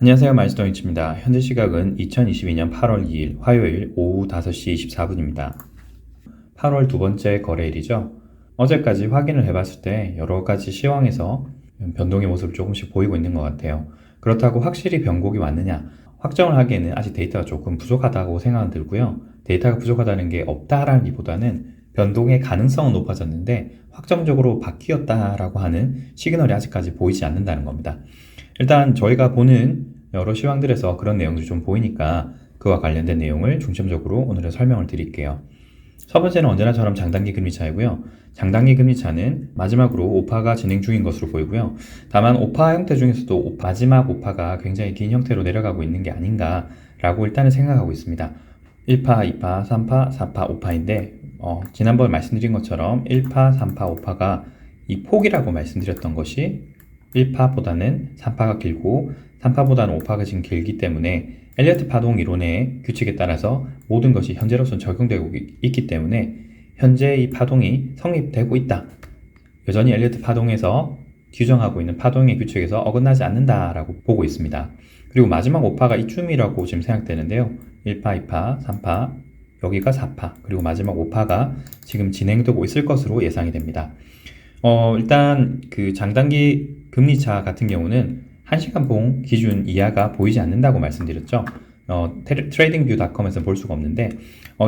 안녕하세요. 마이스터니치입니다. 현재 시각은 2022년 8월 2일 화요일 오후 5시 24분입니다. 8월 두 번째 거래일이죠. 어제까지 확인을 해봤을 때 여러 가지 시황에서 변동의 모습을 조금씩 보이고 있는 것 같아요. 그렇다고 확실히 변곡이 왔느냐? 확정을 하기에는 아직 데이터가 조금 부족하다고 생각은 들고요. 데이터가 부족하다는 게 없다라는 기보다는 변동의 가능성은 높아졌는데 확정적으로 바뀌었다라고 하는 시그널이 아직까지 보이지 않는다는 겁니다. 일단 저희가 보는 여러 시황들에서 그런 내용들이 좀 보이니까 그와 관련된 내용을 중점적으로 오늘은 설명을 드릴게요. 첫 번째는 언제나처럼 장단기 금리 차이고요. 장단기 금리 차는 마지막으로 오파가 진행 중인 것으로 보이고요. 다만 오파 형태 중에서도 마지막 오파가 굉장히 긴 형태로 내려가고 있는 게 아닌가라고 일단은 생각하고 있습니다. 1파, 2파, 3파, 4파, 5파인데 지난번 말씀드린 것처럼 1파, 3파, 5파가 이 폭이라고 말씀드렸던 것이 1파보다는 3파가 길고 3파보다는 5파가 지금 길기 때문에 엘리어트 파동 이론의 규칙에 따라서 모든 것이 현재로서는 적용되고 있기 때문에 현재 이 파동이 성립되고 있다. 여전히 엘리어트 파동에서 규정하고 있는 파동의 규칙에서 어긋나지 않는다라고 보고 있습니다. 그리고 마지막 5파가 이쯤이라고 지금 생각되는데요. 1파, 2파, 3파, 여기가 4파, 그리고 마지막 5파가 지금 진행되고 있을 것으로 예상이 됩니다. 일단 그 장단기 금리차 같은 경우는 1시간 봉 기준 이하가 보이지 않는다고 말씀드렸죠. 트레이딩뷰닷컴에서 볼 수가 없는데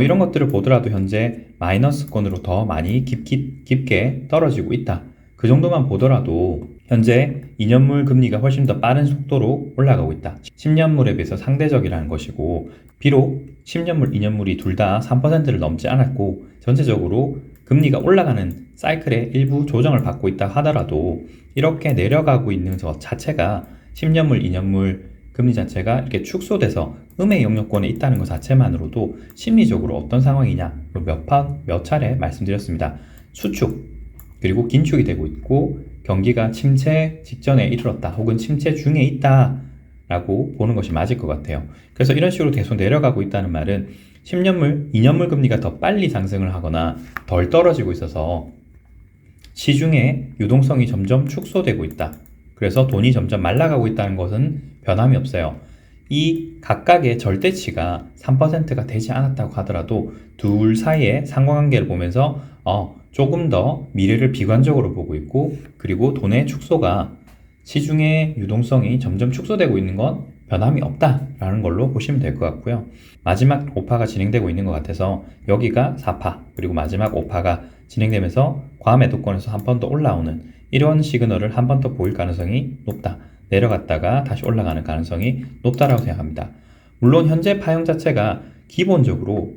이런 것들을 보더라도 현재 마이너스권으로 더 많이 깊게 떨어지고 있다. 그 정도만 보더라도 현재 2년물 금리가 훨씬 더 빠른 속도로 올라가고 있다. 10년물에 비해서 상대적이라는 것이고 비록 10년물, 2년물이 둘 다 3%를 넘지 않았고 전체적으로 금리가 올라가는 사이클의 일부 조정을 받고 있다 하더라도 이렇게 내려가고 있는 것 자체가 10년물, 2년물 금리 자체가 이렇게 축소돼서 음의 영역권에 있다는 것 자체만으로도 심리적으로 어떤 상황이냐 몇 차례 말씀드렸습니다. 수축 그리고 긴축이 되고 있고 경기가 침체 직전에 이르렀다 혹은 침체 중에 있다 라고 보는 것이 맞을 것 같아요. 그래서 이런 식으로 계속 내려가고 있다는 말은 10년물, 2년물 금리가 더 빨리 상승을 하거나 덜 떨어지고 있어서 시중의 유동성이 점점 축소되고 있다. 그래서 돈이 점점 말라가고 있다는 것은 변함이 없어요. 이 각각의 절대치가 3%가 되지 않았다고 하더라도 둘 사이의 상관관계를 보면서 조금 더 미래를 비관적으로 보고 있고 그리고 돈의 축소가 시중의 유동성이 점점 축소되고 있는 건 변함이 없다라는 걸로 보시면 될 것 같고요. 마지막 5파가 진행되고 있는 것 같아서 여기가 4파 그리고 마지막 5파가 진행되면서 과매도권에서 한 번 더 올라오는 이런 시그널을 한 번 더 보일 가능성이 높다. 내려갔다가 다시 올라가는 가능성이 높다라고 생각합니다. 물론 현재 파형 자체가 기본적으로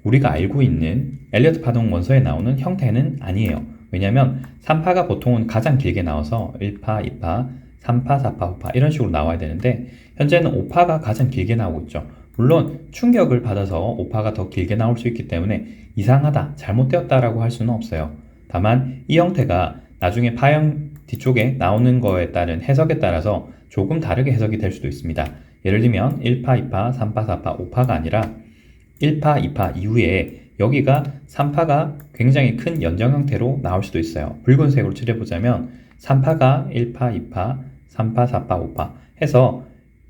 우리가 알고 있는 엘리어트 파동 원서에 나오는 형태는 아니에요. 왜냐하면 3파가 보통은 가장 길게 나와서 1파, 2파, 3파, 4파, 5파 이런 식으로 나와야 되는데 현재는 5파가 가장 길게 나오고 있죠. 물론 충격을 받아서 5파가 더 길게 나올 수 있기 때문에 이상하다, 잘못되었다라고 할 수는 없어요. 다만 이 형태가 나중에 파형 뒤쪽에 나오는 거에 따른 해석에 따라서 조금 다르게 해석이 될 수도 있습니다. 예를 들면 1파, 2파, 3파, 4파, 5파가 아니라 1파, 2파 이후에 여기가 3파가 굉장히 큰 연정 형태로 나올 수도 있어요. 붉은색으로 칠해보자면 3파가 1파, 2파, 3파, 4파, 5파 해서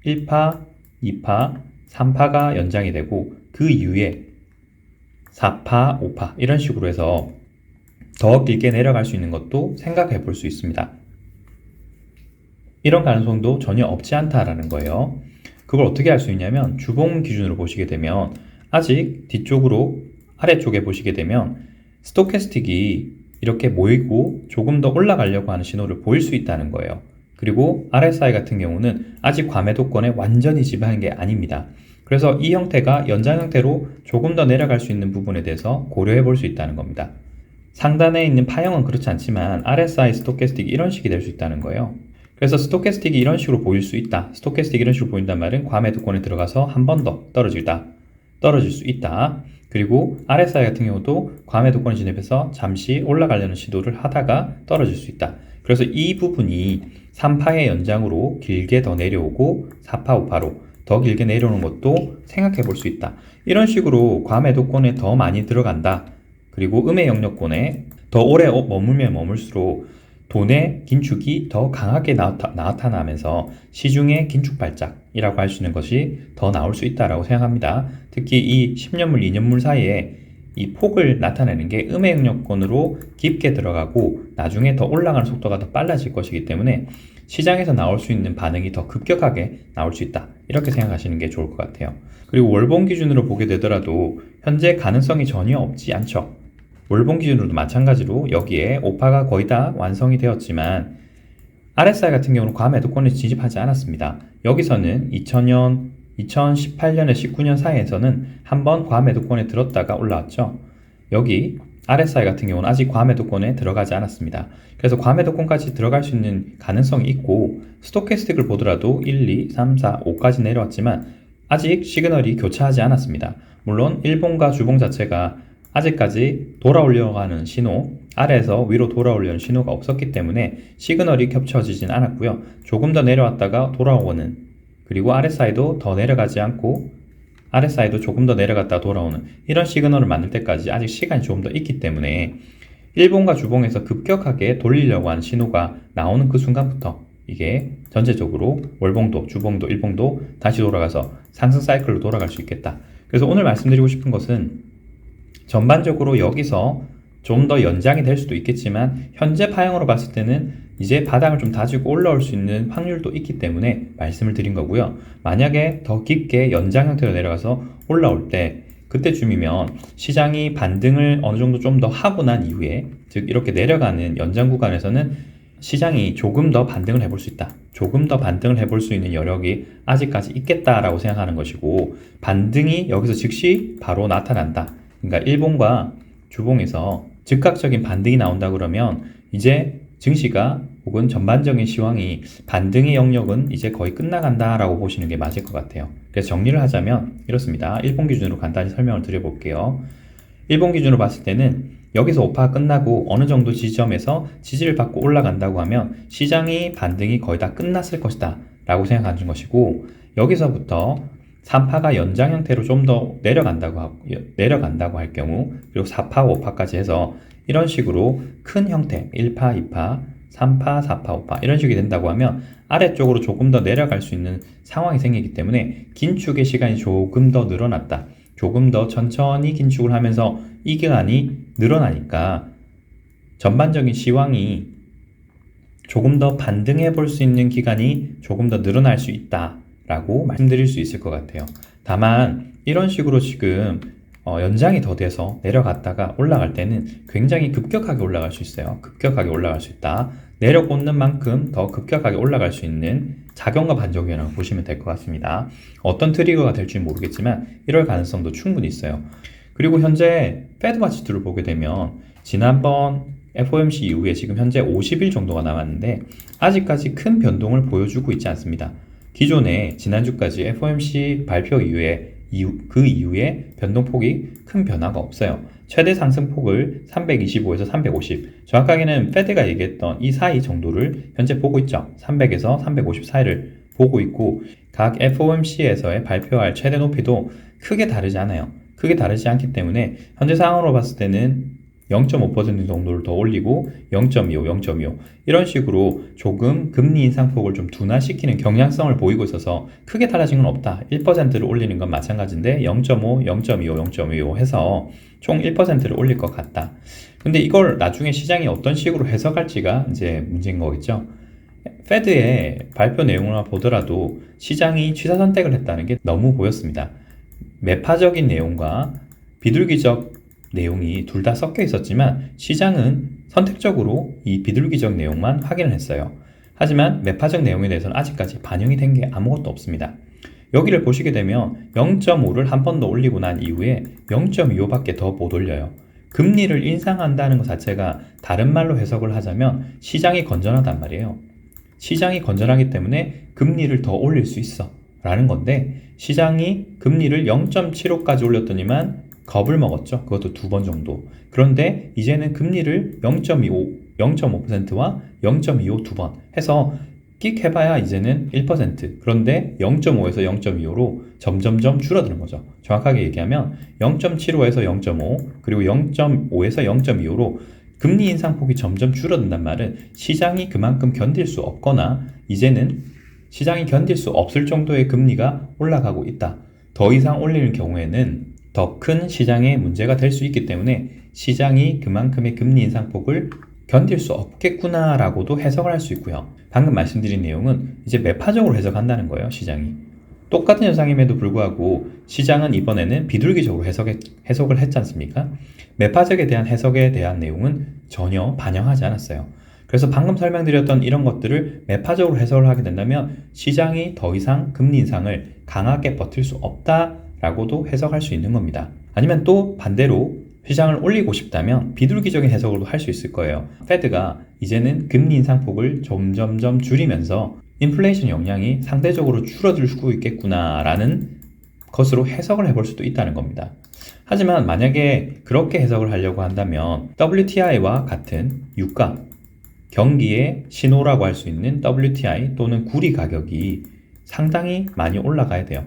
1파, 2파, 3파가 연장이 되고 그 이후에 4파, 5파 이런 식으로 해서 더 길게 내려갈 수 있는 것도 생각해 볼 수 있습니다. 이런 가능성도 전혀 없지 않다라는 거예요. 그걸 어떻게 알 수 있냐면 주봉 기준으로 보시게 되면 아직 뒤쪽으로 아래쪽에 보시게 되면 스토캐스틱이 이렇게 모이고 조금 더 올라가려고 하는 신호를 보일 수 있다는 거예요. 그리고 RSI 같은 경우는 아직 과매도권에 완전히 지배하는 게 아닙니다. 그래서 이 형태가 연장 형태로 조금 더 내려갈 수 있는 부분에 대해서 고려해 볼 수 있다는 겁니다. 상단에 있는 파형은 그렇지 않지만 RSI, 스토캐스틱이 이런 식이 될 수 있다는 거예요. 그래서 스토캐스틱이 이런 식으로 보일 수 있다. 스토캐스틱이 이런 식으로 보인단 말은 과매도권에 들어가서 한 번 더 떨어질 수 있다. 그리고 RSI 같은 경우도 과매도권에 진입해서 잠시 올라가려는 시도를 하다가 떨어질 수 있다. 그래서 이 부분이 3파의 연장으로 길게 더 내려오고 4파, 5파로 더 길게 내려오는 것도 생각해 볼 수 있다. 이런 식으로 과매도권에 더 많이 들어간다. 그리고 음의 영역권에 더 오래 머물면 머물수록 돈의 긴축이 더 강하게 나타나면서 시중의 긴축 발작이라고 할 수 있는 것이 더 나올 수 있다고 생각합니다. 특히 이 10년물, 2년물 사이에 이 폭을 나타내는 게 음의 영역권으로 깊게 들어가고 나중에 더 올라가는 속도가 더 빨라질 것이기 때문에 시장에서 나올 수 있는 반응이 더 급격하게 나올 수 있다. 이렇게 생각하시는 게 좋을 것 같아요. 그리고 월봉 기준으로 보게 되더라도 현재 가능성이 전혀 없지 않죠. 월봉 기준으로도 마찬가지로 여기에 오파가 거의 다 완성이 되었지만 RSI 같은 경우는 과매도권에 진입하지 않았습니다. 여기서는 2018년에 19년 사이에서는 한번 과매도권에 들었다가 올라왔죠. 여기 RSI 같은 경우는 아직 과매도권에 들어가지 않았습니다. 그래서 과매도권까지 들어갈 수 있는 가능성이 있고 스토캐스틱을 보더라도 1, 2, 3, 4, 5까지 내려왔지만 아직 시그널이 교차하지 않았습니다. 물론 일봉과 주봉 자체가 아직까지 돌아오려고 하는 신호, 아래에서 위로 돌아오려는 신호가 없었기 때문에 시그널이 겹쳐지진 않았고요. 조금 더 내려왔다가 돌아오는, 그리고 RSI도 더 내려가지 않고 RSI도 조금 더 내려갔다 돌아오는 이런 시그널을 만들 때까지 아직 시간이 조금 더 있기 때문에 일봉과 주봉에서 급격하게 돌리려고 하는 신호가 나오는 그 순간부터 이게 전체적으로 월봉도, 주봉도, 일봉도 다시 돌아가서 상승 사이클로 돌아갈 수 있겠다. 그래서 오늘 말씀드리고 싶은 것은 전반적으로 여기서 좀 더 연장이 될 수도 있겠지만 현재 파형으로 봤을 때는 이제 바닥을 좀 다지고 올라올 수 있는 확률도 있기 때문에 말씀을 드린 거고요. 만약에 더 깊게 연장 형태로 내려가서 올라올 때 그때쯤이면 시장이 반등을 어느 정도 좀 더 하고 난 이후에, 즉 이렇게 내려가는 연장 구간에서는 시장이 조금 더 반등을 해볼 수 있다. 조금 더 반등을 해볼 수 있는 여력이 아직까지 있겠다라고 생각하는 것이고, 반등이 여기서 즉시 바로 나타난다. 그러니까 일봉과 주봉에서 즉각적인 반등이 나온다 그러면 이제 증시가 혹은 전반적인 시황이 반등의 영역은 이제 거의 끝나간다라고 보시는 게 맞을 것 같아요. 그래서 정리를 하자면 이렇습니다. 일봉 기준으로 간단히 설명을 드려볼게요. 일봉 기준으로 봤을 때는 여기서 오파가 끝나고 어느 정도 지점에서 지지를 받고 올라간다고 하면 시장이 반등이 거의 다 끝났을 것이다 라고 생각하는 것이고, 여기서부터 3파가 연장 형태로 좀 더 내려간다고 할 경우, 그리고 4파, 5파까지 해서 이런 식으로 큰 형태 1파, 2파, 3파, 4파, 5파 이런 식이 된다고 하면 아래쪽으로 조금 더 내려갈 수 있는 상황이 생기기 때문에 긴축의 시간이 조금 더 늘어났다. 조금 더 천천히 긴축을 하면서 이 기간이 늘어나니까 전반적인 시황이 조금 더 반등해 볼 수 있는 기간이 조금 더 늘어날 수 있다 라고 말씀드릴 수 있을 것 같아요. 다만 이런 식으로 지금 연장이 더 돼서 내려갔다가 올라갈 때는 굉장히 급격하게 올라갈 수 있어요. 급격하게 올라갈 수 있다. 내려꽂는 만큼 더 급격하게 올라갈 수 있는 작용과 반작용이라고 보시면 될 것 같습니다. 어떤 트리거가 될지 모르겠지만 이럴 가능성도 충분히 있어요. 그리고 현재 패드와치들을 보게 되면 지난번 FOMC 이후에 지금 현재 50일 정도가 남았는데 아직까지 큰 변동을 보여주고 있지 않습니다. 기존에 지난주까지 FOMC 발표 그 이후에 변동폭이 큰 변화가 없어요. 최대 상승폭을 325에서 350, 정확하게는 페드가 얘기했던 이 사이 정도를 현재 보고 있죠. 300에서 350 사이를 보고 있고, 각 FOMC에서의 발표할 최대 높이도 크게 다르지 않아요. 크게 다르지 않기 때문에 현재 상황으로 봤을 때는 0.5% 정도를 더 올리고 0.25, 0.25 이런 식으로 조금 금리 인상폭을 좀 둔화시키는 경향성을 보이고 있어서 크게 달라진 건 없다. 1%를 올리는 건 마찬가지인데 0.5, 0.25, 0.25 해서 총 1%를 올릴 것 같다. 근데 이걸 나중에 시장이 어떤 식으로 해석할지가 이제 문제인 거겠죠. 페드의 발표 내용을 보더라도 시장이 취사 선택을 했다는 게 너무 보였습니다. 매파적인 내용과 비둘기적 내용이 둘 다 섞여 있었지만 시장은 선택적으로 이 비둘기적 내용만 확인을 했어요. 하지만 매파적 내용에 대해서는 아직까지 반영이 된 게 아무것도 없습니다. 여기를 보시게 되면 0.5를 한 번 더 올리고 난 이후에 0.25밖에 더 못 올려요. 금리를 인상한다는 것 자체가 다른 말로 해석을 하자면 시장이 건전하단 말이에요. 시장이 건전하기 때문에 금리를 더 올릴 수 있어 라는 건데, 시장이 금리를 0.75까지 올렸더니만 겁을 먹었죠. 그것도 2번 정도. 그런데 이제는 금리를 0.5%와 0.25 2번 해서 끽 해봐야 이제는 1%. 그런데 0.5에서 0.25로 점점점 줄어드는 거죠. 정확하게 얘기하면 0.75에서 0.5 그리고 0.5에서 0.25로 금리 인상폭이 점점 줄어든단 말은 시장이 그만큼 견딜 수 없거나 이제는 시장이 견딜 수 없을 정도의 금리가 올라가고 있다. 더 이상 올리는 경우에는 더 큰 시장의 문제가 될 수 있기 때문에 시장이 그만큼의 금리 인상폭을 견딜 수 없겠구나라고도 해석을 할 수 있고요. 방금 말씀드린 내용은 이제 매파적으로 해석한다는 거예요, 시장이. 똑같은 현상임에도 불구하고 시장은 이번에는 비둘기적으로 해석을 했지 않습니까? 매파적에 대한 해석에 대한 내용은 전혀 반영하지 않았어요. 그래서 방금 설명드렸던 이런 것들을 매파적으로 해석을 하게 된다면 시장이 더 이상 금리 인상을 강하게 버틸 수 없다라고도 해석할 수 있는 겁니다. 아니면 또 반대로 시장을 올리고 싶다면 비둘기적인 해석으로도 할 수 있을 거예요. 페드가 이제는 금리 인상폭을 점점점 줄이면서 인플레이션 영향이 상대적으로 줄어들 수 있겠구나라는 것으로 해석을 해볼 수도 있다는 겁니다. 하지만 만약에 그렇게 해석을 하려고 한다면 WTI와 같은 유가, 경기의 신호라고 할 수 있는 WTI 또는 구리 가격이 상당히 많이 올라가야 돼요.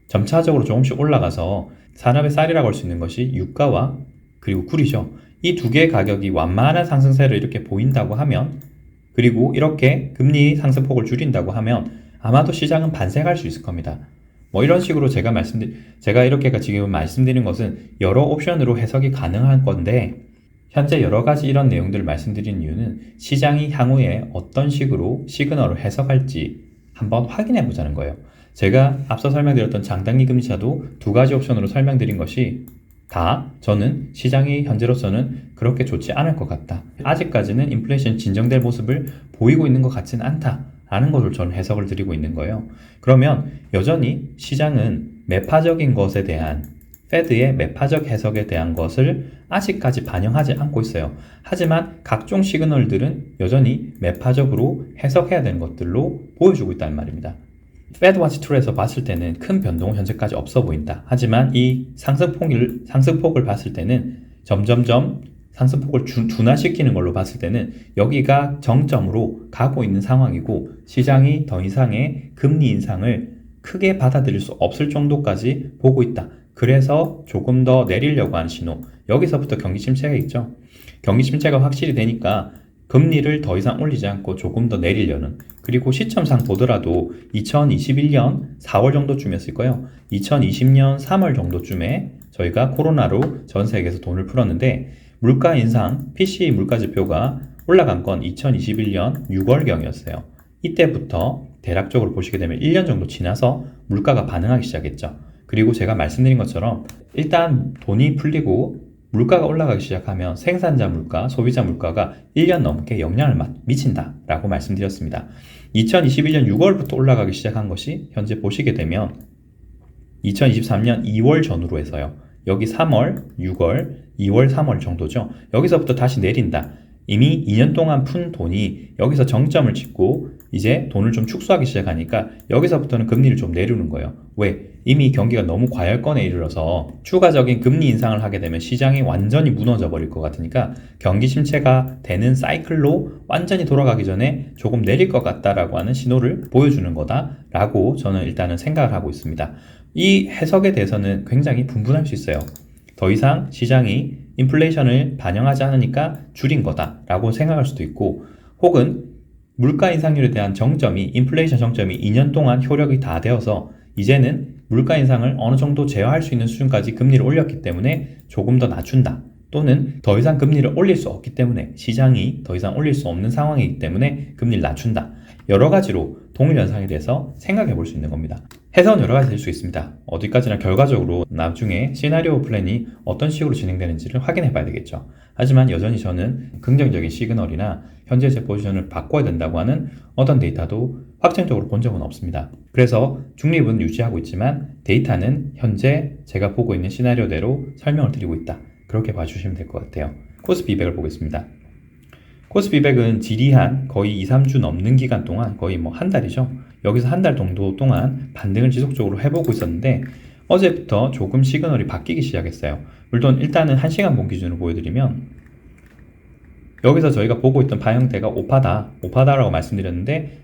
점차적으로 조금씩 올라가서 산업의 쌀이라고 할 수 있는 것이 유가와 그리고 구리죠. 이 두 개의 가격이 완만한 상승세를 이렇게 보인다고 하면, 그리고 이렇게 금리 상승폭을 줄인다고 하면 아마도 시장은 반등할 수 있을 겁니다. 뭐 이런 식으로 제가 이렇게 지금 말씀드린 것은 여러 옵션으로 해석이 가능한 건데, 현재 여러 가지 이런 내용들을 말씀드린 이유는 시장이 향후에 어떤 식으로 시그널을 해석할지 한번 확인해 보자는 거예요. 제가 앞서 설명드렸던 장단기 금리차도 두 가지 옵션으로 설명드린 것이 다 저는 시장이 현재로서는 그렇게 좋지 않을 것 같다. 아직까지는 인플레이션 진정될 모습을 보이고 있는 것 같지는 않다라는 것을 저는 해석을 드리고 있는 거예요. 그러면 여전히 시장은 매파적인 것에 대한 페드의 매파적 해석에 대한 것을 아직까지 반영하지 않고 있어요. 하지만 각종 시그널들은 여전히 매파적으로 해석해야 되는 것들로 보여주고 있다는 말입니다. 페드워치 툴에서 봤을 때는 큰 변동은 현재까지 없어 보인다. 하지만 이 상승폭을 봤을 때는 점점점 상승폭을 둔화시키는 걸로 봤을 때는 여기가 정점으로 가고 있는 상황이고 시장이 더 이상의 금리 인상을 크게 받아들일 수 없을 정도까지 보고 있다. 그래서 조금 더 내리려고 하는 신호. 여기서부터 경기 침체가 있죠. 경기 침체가 확실히 되니까 금리를 더 이상 올리지 않고 조금 더 내리려는, 그리고 시점상 보더라도 2021년 4월 정도쯤이었을 거예요. 2020년 3월 정도쯤에 저희가 코로나로 전 세계에서 돈을 풀었는데 물가 인상, PCE 물가 지표가 올라간 건 2021년 6월경이었어요. 이때부터 대략적으로 보시게 되면 1년 정도 지나서 물가가 반응하기 시작했죠. 그리고 제가 말씀드린 것처럼 일단 돈이 풀리고 물가가 올라가기 시작하면 생산자 물가, 소비자 물가가 1년 넘게 영향을 미친다라고 말씀드렸습니다. 2021년 6월부터 올라가기 시작한 것이 현재 보시게 되면 2023년 2월 전후로 해서요. 여기 3월, 6월, 2월, 3월 정도죠. 여기서부터 다시 내린다. 이미 2년 동안 푼 돈이 여기서 정점을 찍고 이제 돈을 좀 축소하기 시작하니까 여기서부터는 금리를 좀 내리는 거예요. 왜? 이미 경기가 너무 과열권에 이르러서 추가적인 금리 인상을 하게 되면 시장이 완전히 무너져 버릴 것 같으니까 경기 침체가 되는 사이클로 완전히 돌아가기 전에 조금 내릴 것 같다라고 하는 신호를 보여주는 거다라고 저는 일단은 생각을 하고 있습니다. 이 해석에 대해서는 굉장히 분분할 수 있어요. 더 이상 시장이 인플레이션을 반영하지 않으니까 줄인 거다라고 생각할 수도 있고, 혹은 물가 인상률에 대한 정점이, 인플레이션 정점이 2년 동안 효력이 다 되어서 이제는 물가 인상을 어느 정도 제어할 수 있는 수준까지 금리를 올렸기 때문에 조금 더 낮춘다. 또는 더 이상 금리를 올릴 수 없기 때문에, 시장이 더 이상 올릴 수 없는 상황이기 때문에 금리를 낮춘다. 여러 가지로 동일 현상에 대해서 생각해 볼 수 있는 겁니다. 해석은 여러 가지 될 수 있습니다. 어디까지나 결과적으로 나중에 시나리오 플랜이 어떤 식으로 진행되는지를 확인해 봐야 되겠죠. 하지만 여전히 저는 긍정적인 시그널이나 현재 제 포지션을 바꿔야 된다고 하는 어떤 데이터도 확정적으로 본 적은 없습니다. 그래서 중립은 유지하고 있지만 데이터는 현재 제가 보고 있는 시나리오대로 설명을 드리고 있다. 그렇게 봐주시면 될 것 같아요. 코스피 200을 보겠습니다. 코스피 200은 지리한 거의 2, 3주 넘는 기간 동안, 거의 뭐 한 달이죠. 여기서 한 달 정도 동안 반등을 지속적으로 해보고 있었는데 어제부터 조금 시그널이 바뀌기 시작했어요. 물론 일단은 1시간 본 기준으로 보여드리면 여기서 저희가 보고 있던 방향대가 5파다라고 말씀드렸는데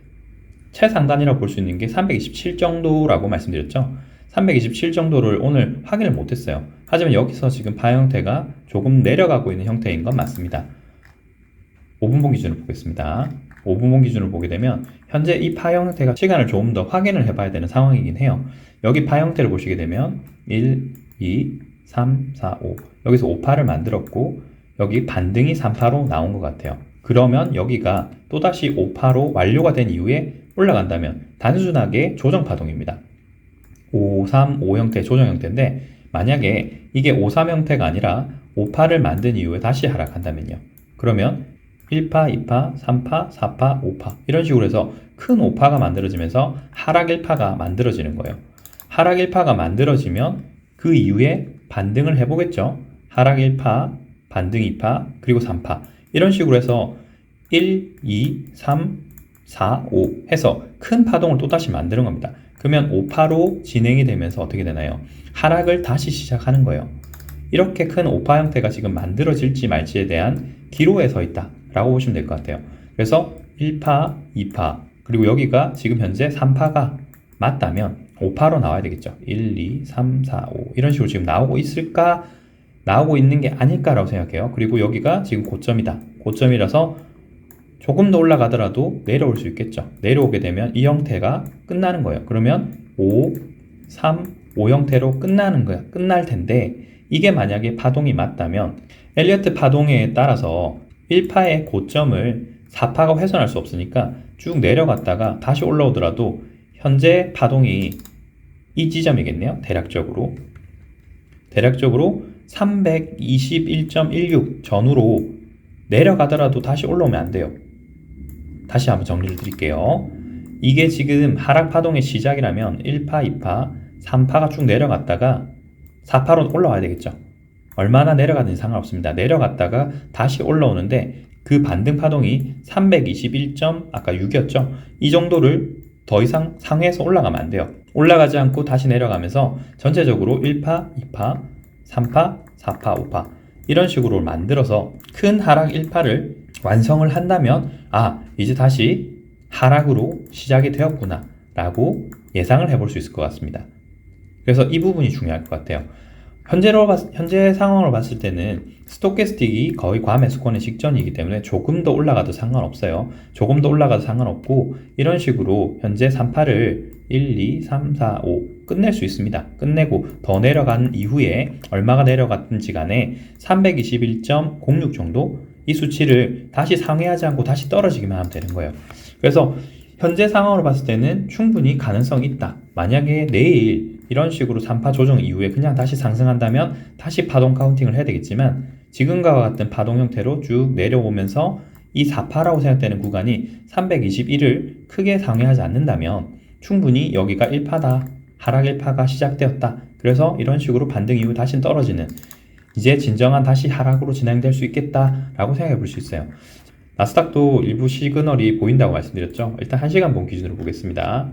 최상단이라고 볼 수 있는 게 327 정도라고 말씀드렸죠. 327 정도를 오늘 확인을 못했어요. 하지만 여기서 지금 방향대가 조금 내려가고 있는 형태인 건 맞습니다. 5분봉 기준으로 보겠습니다. 5분봉 기준으로 보게 되면 현재 이 파 형태가 시간을 조금 더 확인을 해봐야 되는 상황이긴 해요. 여기 파 형태를 보시게 되면 1, 2, 3, 4, 5 여기서 5파를 만들었고 여기 반등이 3파로 나온 것 같아요. 그러면 여기가 또다시 5파로 완료가 된 이후에 올라간다면 단순하게 조정파동입니다. 5, 3, 5 형태의 조정 형태인데 만약에 이게 5, 3 형태가 아니라 5파를 만든 이후에 다시 하락한다면요. 그러면 1파, 2파, 3파, 4파, 5파 이런 식으로 해서 큰 5파가 만들어지면서 하락 1파가 만들어지는 거예요. 하락 1파가 만들어지면 그 이후에 반등을 해보겠죠. 하락 1파, 반등 2파, 그리고 3파 이런 식으로 해서 1, 2, 3, 4, 5 해서 큰 파동을 또다시 만드는 겁니다. 그러면 5파로 진행이 되면서 어떻게 되나요? 하락을 다시 시작하는 거예요. 이렇게 큰 5파 형태가 지금 만들어질지 말지에 대한 기로에 서 있다 라고 보시면 될 것 같아요. 그래서 1파, 2파 그리고 여기가 지금 현재 3파가 맞다면 5파로 나와야 되겠죠. 1, 2, 3, 4, 5 이런 식으로 지금 나오고 있을까? 나오고 있는 게 아닐까라고 생각해요. 그리고 여기가 지금 고점이다. 고점이라서 조금 더 올라가더라도 내려올 수 있겠죠. 내려오게 되면 이 형태가 끝나는 거예요. 그러면 5, 3, 5 형태로 끝나는 거야. 끝날 텐데 이게 만약에 파동이 맞다면 엘리어트 파동에 따라서 1파의 고점을 4파가 훼손할 수 없으니까 쭉 내려갔다가 다시 올라오더라도 현재 파동이 이 지점이겠네요. 대략적으로 321.16 전후로 내려가더라도 다시 올라오면 안 돼요. 다시 한번 정리를 드릴게요. 이게 지금 하락 파동의 시작이라면 1파, 2파, 3파가 쭉 내려갔다가 4파로 올라와야 되겠죠. 얼마나 내려가든지 상관없습니다. 내려갔다가 다시 올라오는데 그 반등 파동이 321. 아까 6이었죠. 이 정도를 더 이상 상회에서 올라가면 안 돼요. 올라가지 않고 다시 내려가면서 전체적으로 1파, 2파, 3파, 4파, 5파 이런 식으로 만들어서 큰 하락 1파를 완성을 한다면 이제 다시 하락으로 시작이 되었구나 라고 예상을 해볼 수 있을 것 같습니다. 그래서 이 부분이 중요할 것 같아요. 현재 상황으로 봤을 때는 스토캐스틱이 거의 과매수권의 직전이기 때문에 조금 더 올라가도 상관없어요. 조금 더 올라가도 상관없고 이런 식으로 현재 3파를 1, 2, 3, 4, 5 끝낼 수 있습니다. 끝내고 더 내려간 이후에 얼마가 내려갔든지 간에 321.06 정도 이 수치를 다시 상회하지 않고 다시 떨어지기만 하면 되는 거예요. 그래서 현재 상황으로 봤을 때는 충분히 가능성이 있다. 만약에 내일 이런 식으로 3파 조정 이후에 그냥 다시 상승한다면 다시 파동 카운팅을 해야 되겠지만 지금과 같은 파동 형태로 쭉 내려오면서 이 4파라고 생각되는 구간이 321을 크게 상회하지 않는다면 충분히 여기가 1파다. 하락 1파가 시작되었다. 그래서 이런 식으로 반등 이후 다시 떨어지는 이제 진정한 다시 하락으로 진행될 수 있겠다라고 생각해 볼 수 있어요. 나스닥도 일부 시그널이 보인다고 말씀드렸죠. 일단 1시간봉 기준으로 보겠습니다.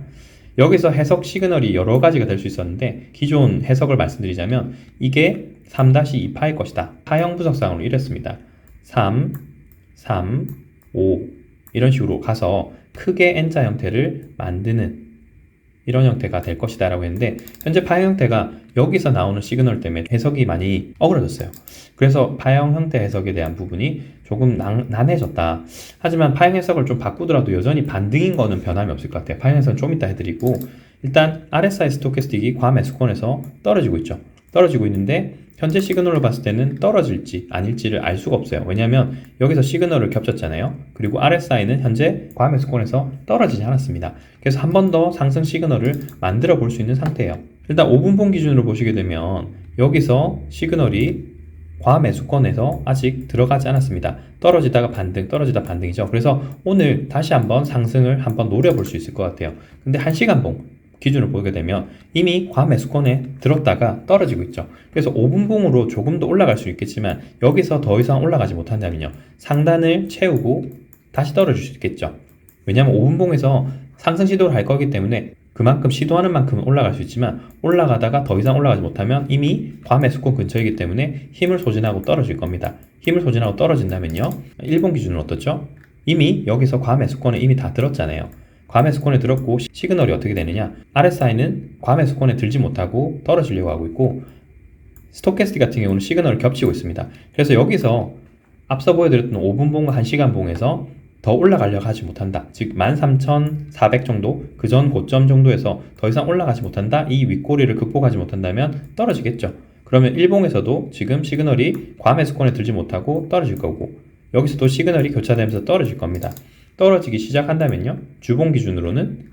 여기서 해석 시그널이 여러 가지가 될 수 있었는데 기존 해석을 말씀드리자면 이게 3-2파일 것이다. 파형 분석상으로 이랬습니다. 3, 3, 5 이런 식으로 가서 크게 N자 형태를 만드는 이런 형태가 될 것이다 라고 했는데 현재 파형 형태가 여기서 나오는 시그널 때문에 해석이 많이 어그러졌어요. 그래서 파형 형태 해석에 대한 부분이 조금 난해졌다. 하지만 파형 해석을 좀 바꾸더라도 여전히 반등인 거는 변함이 없을 것 같아요. 파형 해석은 좀 이따 해드리고 일단 RSI 스토캐스틱이 과매수권에서 떨어지고 있죠. 떨어지고 있는데 현재 시그널로 봤을 때는 떨어질지 아닐지를 알 수가 없어요. 왜냐하면 여기서 시그널을 겹쳤잖아요. 그리고 RSI는 현재 과매수권에서 떨어지지 않았습니다. 그래서 한 번 더 상승 시그널을 만들어 볼 수 있는 상태예요. 일단 5분봉 기준으로 보시게 되면 여기서 시그널이 과매수권에서 아직 들어가지 않았습니다. 떨어지다가 반등, 떨어지다 반등이죠. 그래서 오늘 다시 한번 상승을 한번 노려볼 수 있을 것 같아요. 근데 1시간봉 기준을 보게 되면 이미 과매수권에 들었다가 떨어지고 있죠. 그래서 5분봉으로 조금 더 올라갈 수 있겠지만 여기서 더 이상 올라가지 못한다면요. 상단을 채우고 다시 떨어질 수 있겠죠. 왜냐하면 5분봉에서 상승 시도를 할 거기 때문에 그만큼 시도하는 만큼은 올라갈 수 있지만 올라가다가 더 이상 올라가지 못하면 이미 과매수권 근처이기 때문에 힘을 소진하고 떨어질 겁니다. 힘을 소진하고 떨어진다면요. 일본 기준은 어떻죠? 이미 여기서 과매수권에 이미 다 들었잖아요. 과매수권에 들었고 시그널이 어떻게 되느냐? RSI는 과매수권에 들지 못하고 떨어지려고 하고 있고 스토캐스틱 같은 경우는 시그널을 겹치고 있습니다. 그래서 여기서 앞서 보여드렸던 5분봉과 1시간봉에서 더 올라가려고 하지 못한다. 즉 13,400 정도, 그 전 고점 정도에서 더 이상 올라가지 못한다. 이 윗꼬리를 극복하지 못한다면 떨어지겠죠. 그러면 일봉에서도 지금 시그널이 과매수권에 들지 못하고 떨어질 거고, 여기서도 시그널이 교차되면서 떨어질 겁니다. 떨어지기 시작한다면요, 주봉 기준으로는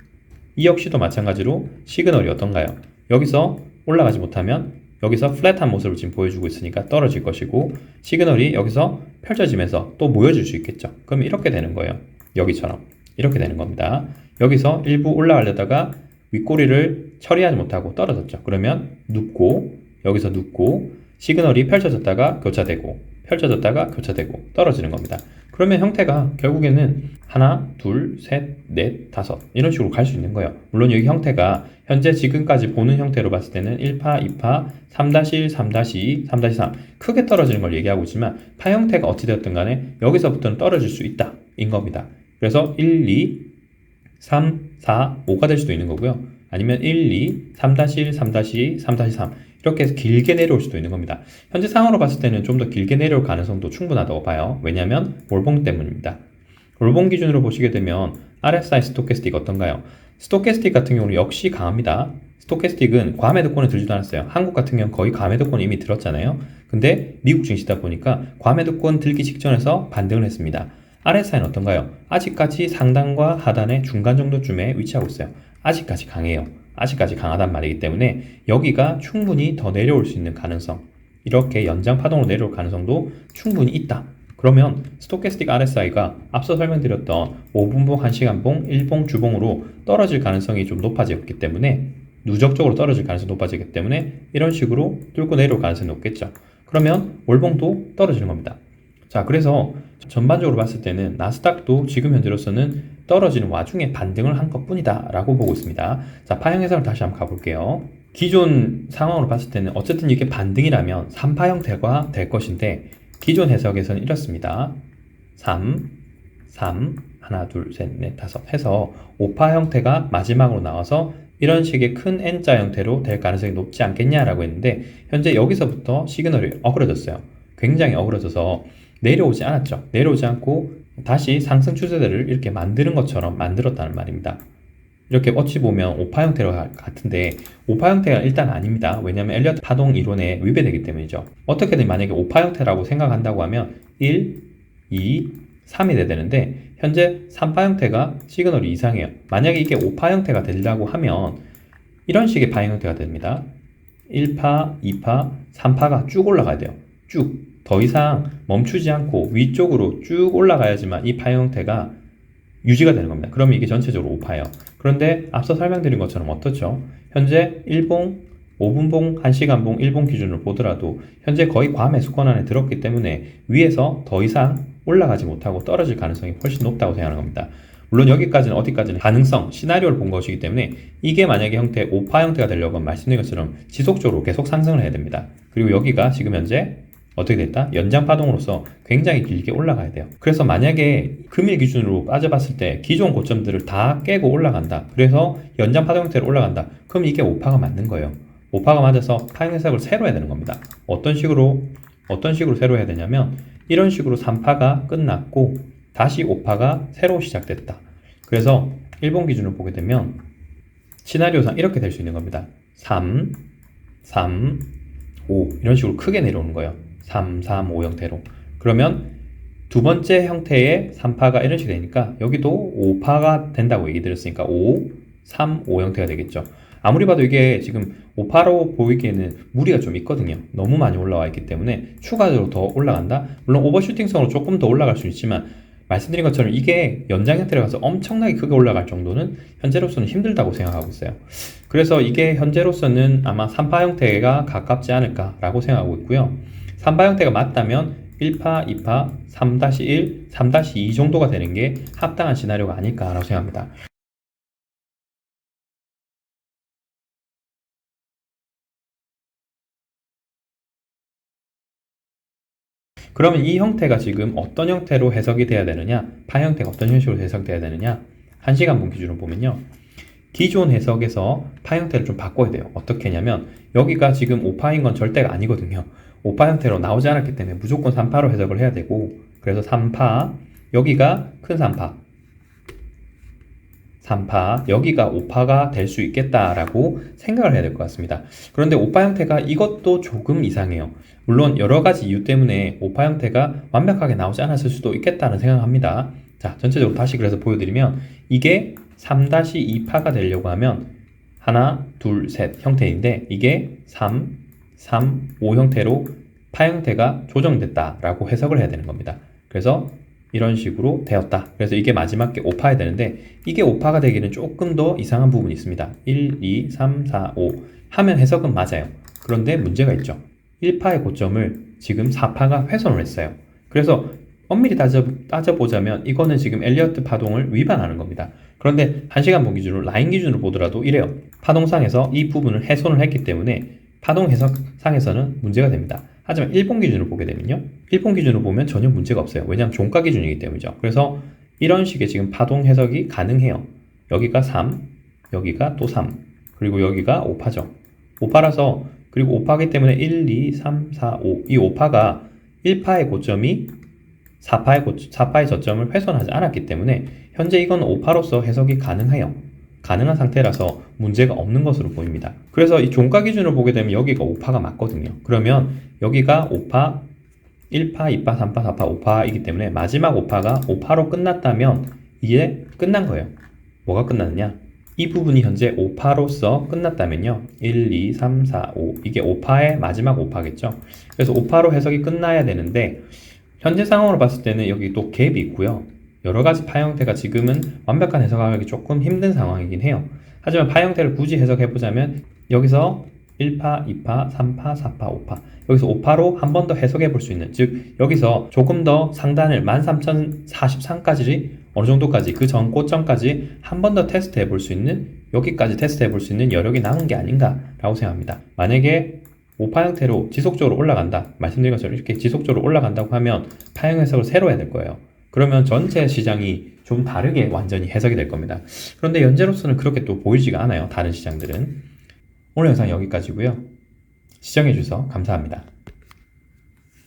이 역시도 마찬가지로 시그널이 어떤가요? 여기서 올라가지 못하면 여기서 플랫한 모습을 지금 보여주고 있으니까 떨어질 것이고, 시그널이 여기서 펼쳐지면서 또 모여줄 수 있겠죠. 그럼 이렇게 되는 거예요. 여기처럼 이렇게 되는 겁니다. 여기서 일부 올라가려다가 윗꼬리를 처리하지 못하고 떨어졌죠. 그러면 눕고, 여기서 눕고, 시그널이 펼쳐졌다가 교차되고, 펼쳐졌다가 교차되고 떨어지는 겁니다. 그러면 형태가 결국에는 하나, 둘, 셋, 넷, 다섯 이런 식으로 갈 수 있는 거예요. 물론 여기 형태가 현재 지금까지 보는 형태로 봤을 때는 1파, 2파, 3-1, 3-2, 3-3 크게 떨어지는 걸 얘기하고 있지만, 파 형태가 어찌되었든 간에 여기서부터는 떨어질 수 있다 인 겁니다. 그래서 1, 2, 3, 4, 5가 될 수도 있는 거고요. 아니면 1, 2, 3-1, 3-2, 3-3 이렇게 해서 길게 내려올 수도 있는 겁니다. 현재 상황으로 봤을 때는 좀 더 길게 내려올 가능성도 충분하다고 봐요. 왜냐하면 월봉 때문입니다. 월봉 기준으로 보시게 되면 RSI 스토캐스틱 어떤가요? 스토캐스틱 같은 경우는 역시 강합니다. 스토캐스틱은 과매도권에 들지도 않았어요. 한국 같은 경우는 거의 과매도권 이미 들었잖아요. 근데 미국 증시다 보니까 과매도권 들기 직전에서 반등을 했습니다. RSI는 어떤가요? 아직까지 상단과 하단의 중간 정도쯤에 위치하고 있어요. 아직까지 강해요. 아직까지 강하단 말이기 때문에 여기가 충분히 더 내려올 수 있는 가능성, 이렇게 연장 파동으로 내려올 가능성도 충분히 있다. 그러면 스토캐스틱 RSI가 앞서 설명드렸던 5분봉, 1시간봉, 1봉, 주봉으로 떨어질 가능성이 좀 높아졌기 때문에, 누적적으로 떨어질 가능성이 높아지기 때문에 이런 식으로 뚫고 내려올 가능성이 높겠죠. 그러면 월봉도 떨어지는 겁니다. 자, 그래서 전반적으로 봤을 때는 나스닥도 지금 현재로서는 떨어지는 와중에 반등을 한 것뿐이다 라고 보고 있습니다. 자, 파형 해석을 다시 한번 가볼게요. 기존 상황으로 봤을 때는 어쨌든 이게 반등이라면 3파 형태가 될 것인데, 기존 해석에서는 이렇습니다. 3, 3, 하나, 둘, 셋, 넷, 다섯 해서 5파 형태가 마지막으로 나와서 이런 식의 큰 N자 형태로 될 가능성이 높지 않겠냐라고 했는데, 현재 여기서부터 시그널이 어그러졌어요. 굉장히 어그러져서 내려오지 않았죠. 내려오지 않고 다시 상승 추세대를 이렇게 만드는 것처럼 만들었다는 말입니다. 이렇게 어찌 보면 5파 형태로 같은데 5파 형태가 일단 아닙니다. 왜냐하면 엘리어트 파동 이론에 위배되기 때문이죠. 어떻게든 만약에 5파 형태라고 생각한다고 하면 1, 2, 3이 돼야 되는데 현재 3파 형태가 시그널이 이상해요. 만약에 이게 5파 형태가 되려고 하면 이런 식의 파 형태가 됩니다. 1파, 2파, 3파가 쭉 올라가야 돼요. 쭉. 더 이상 멈추지 않고 위쪽으로 쭉 올라가야지만 이 파 형태가 유지가 되는 겁니다. 그러면 이게 전체적으로 5파예요. 그런데 앞서 설명드린 것처럼 어떻죠? 현재 1봉, 5분봉, 1시간봉, 1봉 기준으로 보더라도 현재 거의 과매수권 안에 들었기 때문에 위에서 더 이상 올라가지 못하고 떨어질 가능성이 훨씬 높다고 생각하는 겁니다. 물론 여기까지는 어디까지는 가능성, 시나리오를 본 것이기 때문에 이게 만약에 형태 5파 형태가 되려고 하면 말씀드린 것처럼 지속적으로 계속 상승을 해야 됩니다. 그리고 여기가 지금 현재 어떻게 됐다? 연장 파동으로서 굉장히 길게 올라가야 돼요. 그래서 만약에 금일 기준으로 빠져봤을 때 기존 고점들을 다 깨고 올라간다. 그래서 연장 파동 형태로 올라간다. 그럼 이게 5파가 맞는 거예요. 5파가 맞아서 파형 해석을 새로 해야 되는 겁니다. 어떤 식으로 새로 해야 되냐면 이런 식으로 3파가 끝났고 다시 5파가 새로 시작됐다. 그래서 1번 기준으로 보게 되면 시나리오상 이렇게 될 수 있는 겁니다. 3, 3, 5 이런 식으로 크게 내려오는 거예요. 3, 3, 5 형태로. 그러면 두 번째 형태의 3파가 이런 식이 되니까 여기도 5파가 된다고 얘기 드렸으니까 5, 3, 5 형태가 되겠죠. 아무리 봐도 이게 지금 5파로 보이기에는 무리가 좀 있거든요. 너무 많이 올라와 있기 때문에 추가적으로 더 올라간다? 물론 오버슈팅성으로 조금 더 올라갈 수 있지만 말씀드린 것처럼 이게 연장 형태로 가서 엄청나게 크게 올라갈 정도는 현재로서는 힘들다고 생각하고 있어요. 그래서 이게 현재로서는 아마 3파 형태가 가깝지 않을까라고 생각하고 있고요. 3파 형태가 맞다면 1파, 2파, 3-1, 3-2 정도가 되는 게 합당한 시나리오가 아닐까라고 생각합니다. 그러면 이 형태가 지금 어떤 형태로 해석이 돼야 되느냐? 파 형태가 어떤 형식으로 해석돼야 되느냐? 1시간분 기준으로 보면요. 기존 해석에서 파 형태를 좀 바꿔야 돼요. 어떻게 하냐면 여기가 지금 5파인 건 절대가 아니거든요. 5파 형태로 나오지 않았기 때문에 무조건 3파로 해석을 해야 되고 그래서 3파, 여기가 큰 3파, 3파, 여기가 5파가 될 수 있겠다라고 생각을 해야 될 것 같습니다. 그런데 5파 형태가 이것도 조금 이상해요. 물론 여러 가지 이유 때문에 5파 형태가 완벽하게 나오지 않았을 수도 있겠다는 생각합니다. 자, 전체적으로 다시 그래서 보여드리면 이게 3-2파가 되려고 하면 하나, 둘, 셋 형태인데 이게 3, 3, 5 형태로 파 형태가 조정됐다라고 해석을 해야 되는 겁니다. 그래서 이런 식으로 되었다. 그래서 이게 마지막 게 5파야 되는데 이게 5파가 되기는 조금 더 이상한 부분이 있습니다. 1, 2, 3, 4, 5 하면 해석은 맞아요. 그런데 문제가 있죠. 1파의 고점을 지금 4파가 훼손을 했어요. 그래서 엄밀히 따져보자면 이거는 지금 엘리어트 파동을 위반하는 겁니다. 그런데 1시간 본 기준으로 라인 기준으로 보더라도 이래요. 파동상에서 이 부분을 훼손을 했기 때문에 파동 해석상에서는 문제가 됩니다. 하지만 일본 기준으로 보게 되면요. 일본 기준으로 보면 전혀 문제가 없어요. 왜냐하면 종가 기준이기 때문이죠. 그래서 이런 식의 지금 파동 해석이 가능해요. 여기가 3, 여기가 또 3, 그리고 여기가 5파죠. 5파라서 그리고 5파기 때문에 1, 2, 3, 4, 5 이 5파가 1파의 고점이 4파의 저점을 훼손하지 않았기 때문에 현재 이건 5파로서 해석이 가능해요. 가능한 상태라서 문제가 없는 것으로 보입니다. 그래서 이 종가 기준으로 보게 되면 여기가 5파가 맞거든요. 그러면 여기가 5파, 1파, 2파, 3파, 4파, 5파이기 때문에 마지막 5파가 5파로 끝났다면 이게 끝난 거예요. 뭐가 끝났느냐? 이 부분이 현재 5파로서 끝났다면요. 1, 2, 3, 4, 5 이게 5파의 마지막 5파겠죠. 그래서 5파로 해석이 끝나야 되는데 현재 상황으로 봤을 때는 여기 또 갭이 있고요. 여러 가지 파 형태가 지금은 완벽한 해석하기 조금 힘든 상황이긴 해요. 하지만 파 형태를 굳이 해석해보자면 여기서 1파, 2파, 3파, 4파, 5파 여기서 5파로 한 번 더 해석해 볼 수 있는 즉 여기서 조금 더 상단을 13,043까지 어느 정도까지 그 전 고점까지 한 번 더 테스트 해볼 수 있는 여기까지 테스트 해볼 수 있는 여력이 남은 게 아닌가 라고 생각합니다. 만약에 5파 형태로 지속적으로 올라간다 말씀드린 것처럼 이렇게 지속적으로 올라간다고 하면 파형 해석을 새로 해야 될 거예요. 그러면 전체 시장이 좀 다르게 완전히 해석이 될 겁니다. 그런데 현재로서는 그렇게 또 보이지가 않아요. 다른 시장들은. 오늘 영상 여기까지고요. 시청해주셔서 감사합니다.